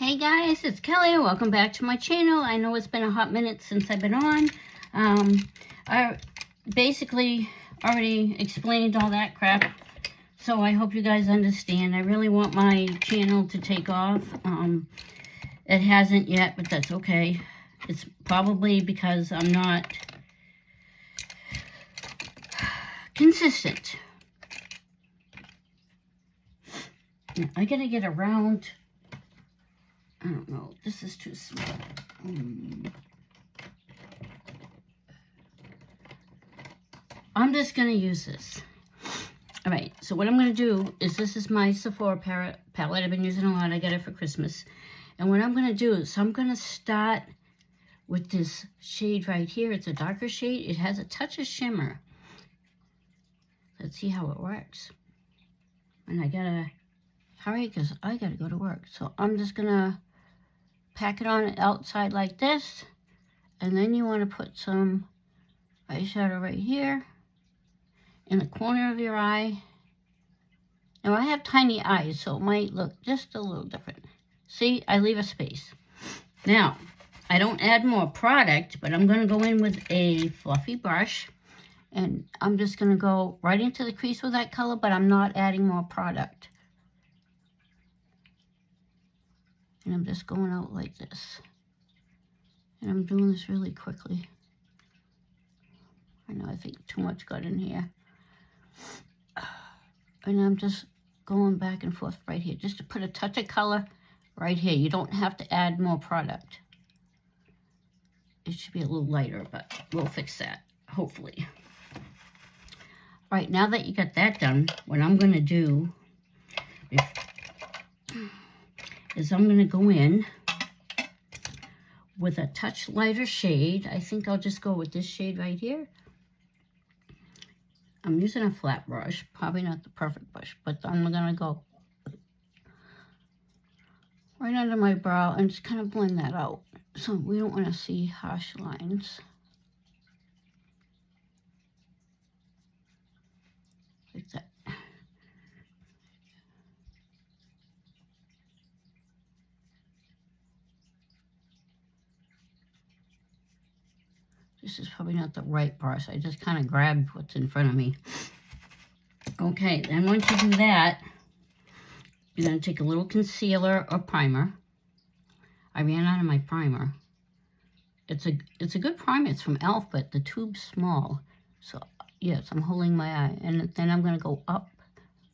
Hey guys, it's Kelly. Welcome back to my channel. I know it's been a hot minute since I've been on. I basically already explained all that crap, so I hope you guys understand. I really want my channel to take off. It hasn't yet, but that's okay. It's probably because I'm not consistent. Now, I gotta get around. I don't know. This is too small. I'm just going to use this. All right. So what I'm going to do is, this is my Sephora palette. I've been using a lot. I got it for Christmas. And what I'm going to do is, I'm going to start with this shade right here. It's a darker shade. It has a touch of shimmer. Let's see how it works. And I got to hurry because I got to go to work. So I'm just going to pack it on the outside like this, and then you want to put some eyeshadow right here in the corner of your eye. Now I have tiny eyes, so it might look just a little different. See, I leave a space. Now, I don't add more product, but I'm going to go in with a fluffy brush, and I'm just going to go right into the crease with that color, but I'm not adding more product. And I'm just going out like this. And I'm doing this really quickly. I know, I think too much got in here. And I'm just going back and forth right here, just to put a touch of color right here. You don't have to add more product. It should be a little lighter, but we'll fix that, hopefully. All right, now that you got that done, what I'm going to do is I'm going to go in with a touch lighter shade. I think I'll just go with this shade right here. I'm using a flat brush, probably not the perfect brush, but I'm going to go right under my brow and just kind of blend that out. So we don't want to see harsh lines. Like that. This is probably not the right brush. I just kind of grabbed what's in front of me. Okay, then once you do that, you're going to take a little concealer or primer. I ran out of my primer. It's a good primer. It's from e.l.f., but the tube's small. So, yes, I'm holding my eye. And then I'm going to go up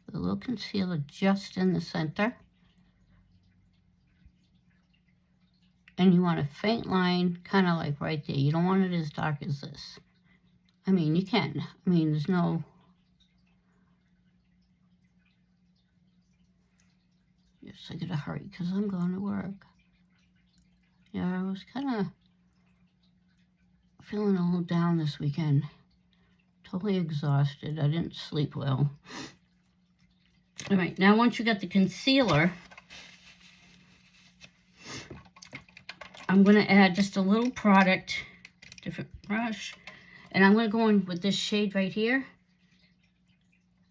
with a little concealer just in the center. And you want a faint line, kind of like right there. You don't want it as dark as this. I mean, you can. I mean, there's no... Yes, I gotta hurry because I'm going to work. Yeah, I was kind of feeling a little down this weekend. Totally exhausted. I didn't sleep well. All right, now once you got the concealer, I'm going to add just a little product, different brush, and I'm going to go in with this shade right here.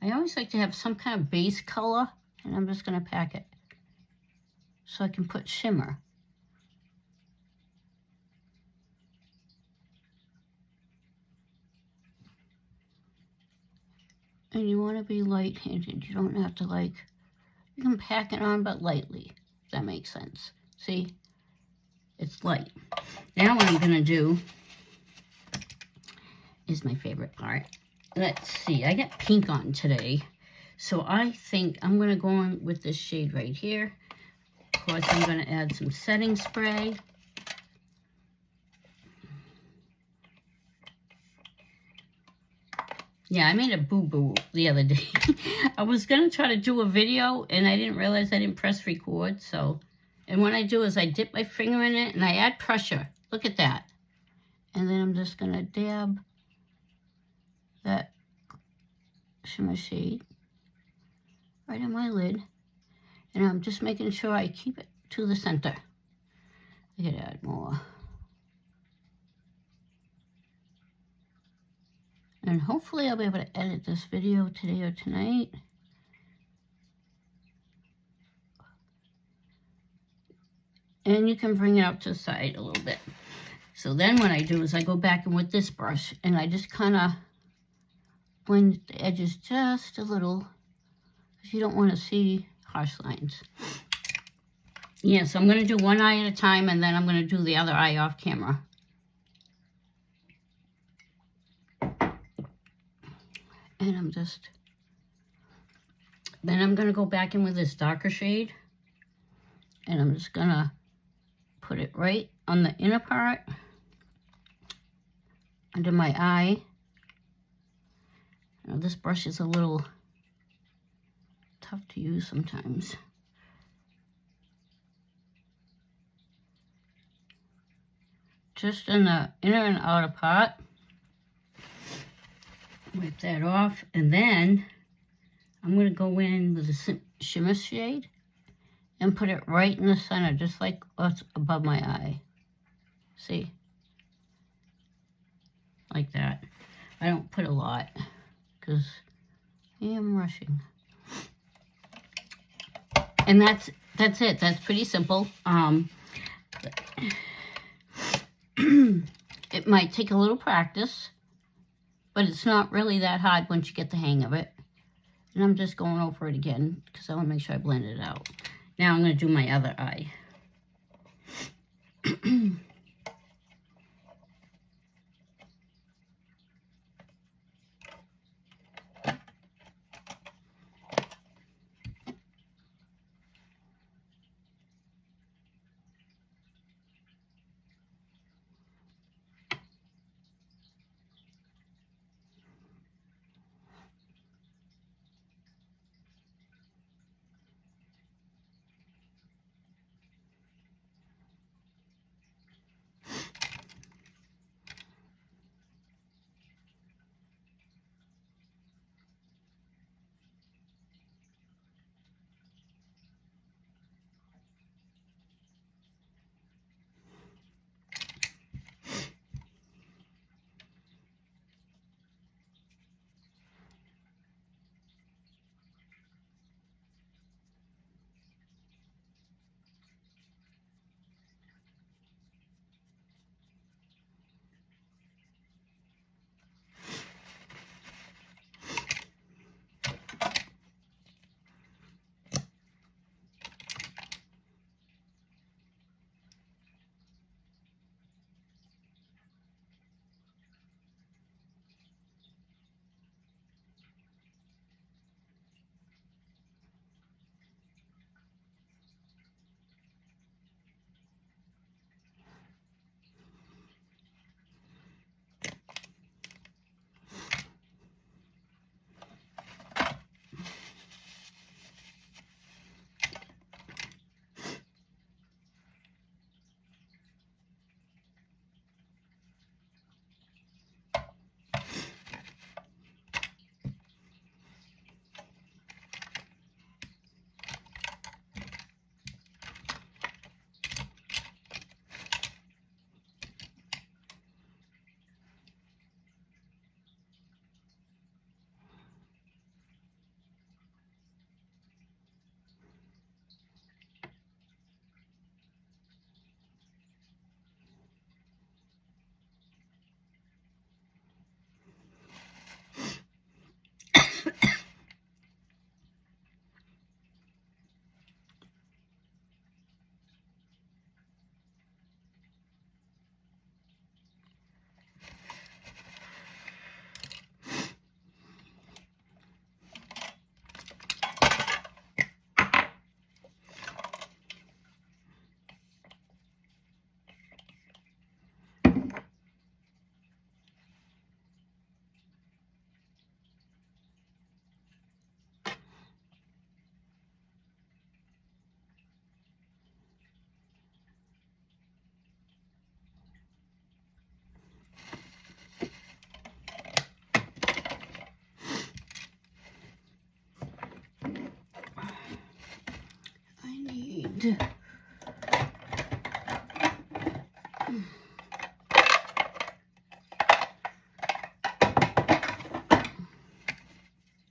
I always like to have some kind of base color, and I'm just going to pack it so I can put shimmer. And you want to be light-handed. You don't have to, like, you can pack it on, but lightly, if that makes sense. See? It's light. Now what I'm going to do is my favorite part. Let's see. I got pink on today. So I think I'm going to go in with this shade right here. Of course, I'm going to add some setting spray. Yeah, I made a boo-boo the other day. I was going to try to do a video, and I didn't realize I didn't press record, so... And what I do is I dip my finger in it and I add pressure. Look at that. And then I'm just going to dab that shimmer shade right on my lid. And I'm just making sure I keep it to the center. I could add more. And hopefully I'll be able to edit this video today or tonight. And you can bring it up to the side a little bit. So then what I do is I go back in with this brush and I just kind of blend the edges just a little because you don't want to see harsh lines. Yeah, so I'm going to do one eye at a time and then I'm going to do the other eye off camera. And then I'm going to go back in with this darker shade. And I'm just going to put it right on the inner part, under my eye. Now this brush is a little tough to use sometimes. Just in the inner and outer part. Wipe that off, and then I'm going to go in with a shimmer shade and put it right in the center, just like what's above my eye. See? Like that. I don't put a lot because I am rushing. And that's it. That's pretty simple. It might take a little practice, but it's not really that hard once you get the hang of it. And I'm just going over it again because I want to make sure I blend it out. Now I'm going to do my other eye.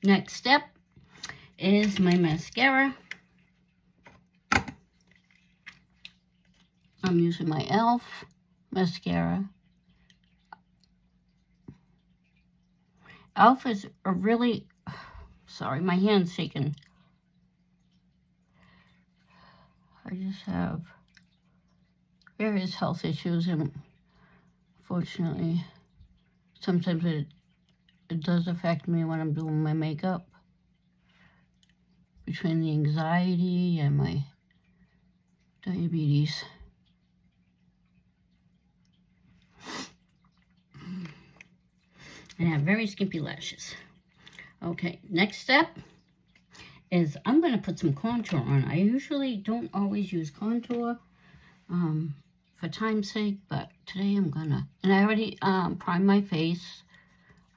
Next step is my mascara. I'm using my e.l.f. mascara. e.l.f. is a really, sorry, my hand's shaking. I just have various health issues, and fortunately, sometimes it does affect me when I'm doing my makeup. Between the anxiety and my diabetes. And I have very skimpy lashes. Okay, next step is I'm going to put some contour on. I usually don't always use contour for time's sake, but today I'm going to. And I already primed my face.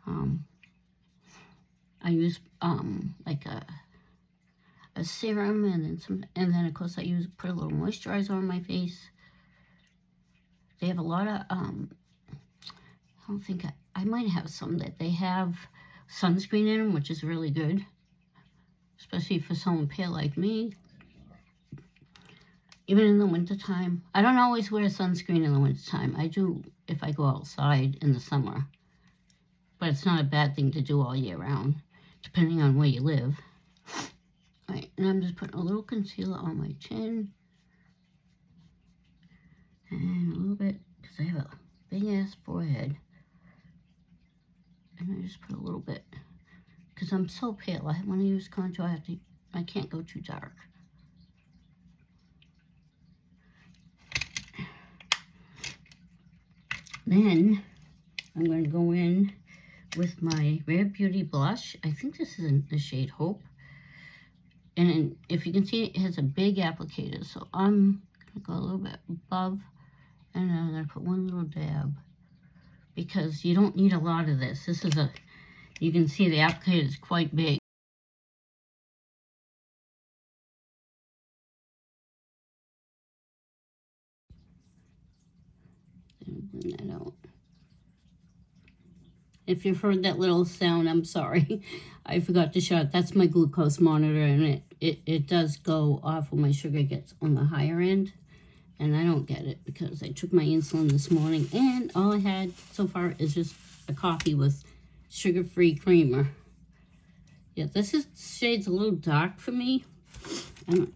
I use like a serum, and then some, and then of course I put a little moisturizer on my face. They have a lot of I don't think I might have some that they have sunscreen in them, which is really good, especially for someone pale like me. Even in the wintertime. I don't always wear sunscreen in the wintertime. I do if I go outside in the summer. But it's not a bad thing to do all year round, depending on where you live. All right, and I'm just putting a little concealer on my chin. And a little bit, because I have a big-ass forehead. And I just put a little bit, because I'm so pale. When I use contour, I can't go too dark. Then I'm going to go in with my Rare Beauty blush. I think this is in the shade Hope. And if you can see, it has a big applicator. So I'm going to go a little bit above, and then I'm going to put one little dab. Because you don't need a lot of this. This is you can see the applicator is quite big. Bring that out. If you've heard that little sound, I'm sorry. I forgot to shut. That's my glucose monitor, and it does go off when my sugar gets on the higher end. And I don't get it because I took my insulin this morning, and all I had so far is just a coffee with sugar-free creamer. Yeah, shade's a little dark for me. So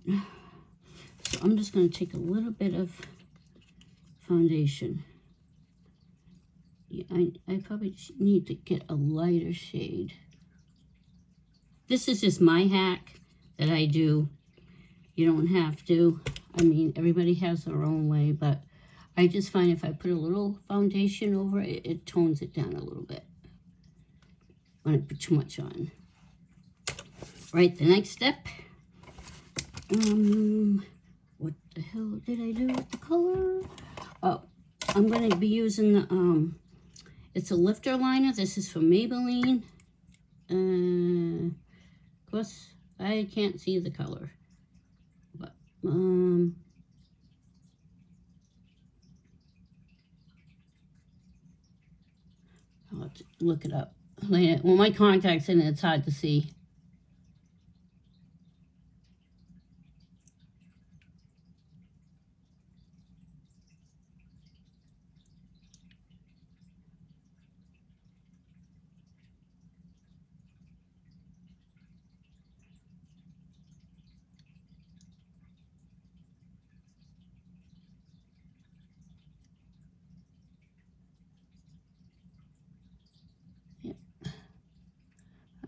I'm just going to take a little bit of foundation. Yeah, I probably need to get a lighter shade. This is just my hack that I do. You don't have to. I mean, everybody has their own way, but I just find if I put a little foundation over it, it tones it down a little bit when I put too much on. Right, the next step. What the hell did I do with the color? Oh, I'm going to be using the, it's a lifter liner. This is from Maybelline. Of course, I can't see the color. But, I'll have to look it up. Well, my contact's in it, it's hard to see.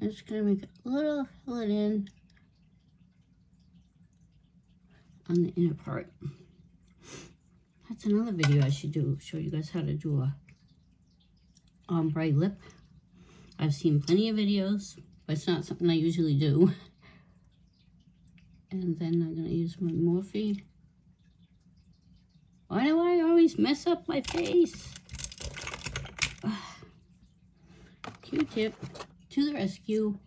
I'm just going to make a little fill it in on the inner part. That's another video I should do, show you guys how to do a ombre lip. I've seen plenty of videos, but it's not something I usually do. And then I'm going to use my Morphe. Why do I always mess up my face? Q-tip to the rescue.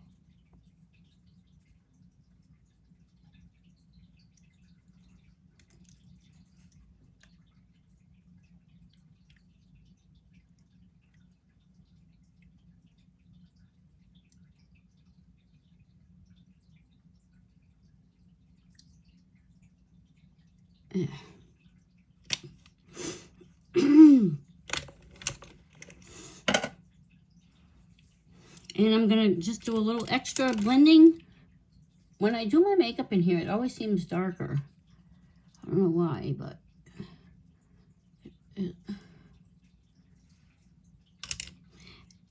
And I'm going to just do a little extra blending. When I do my makeup in here, it always seems darker. I don't know why, but...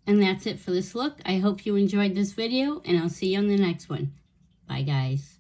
And that's it for this look. I hope you enjoyed this video, and I'll see you on the next one. Bye, guys.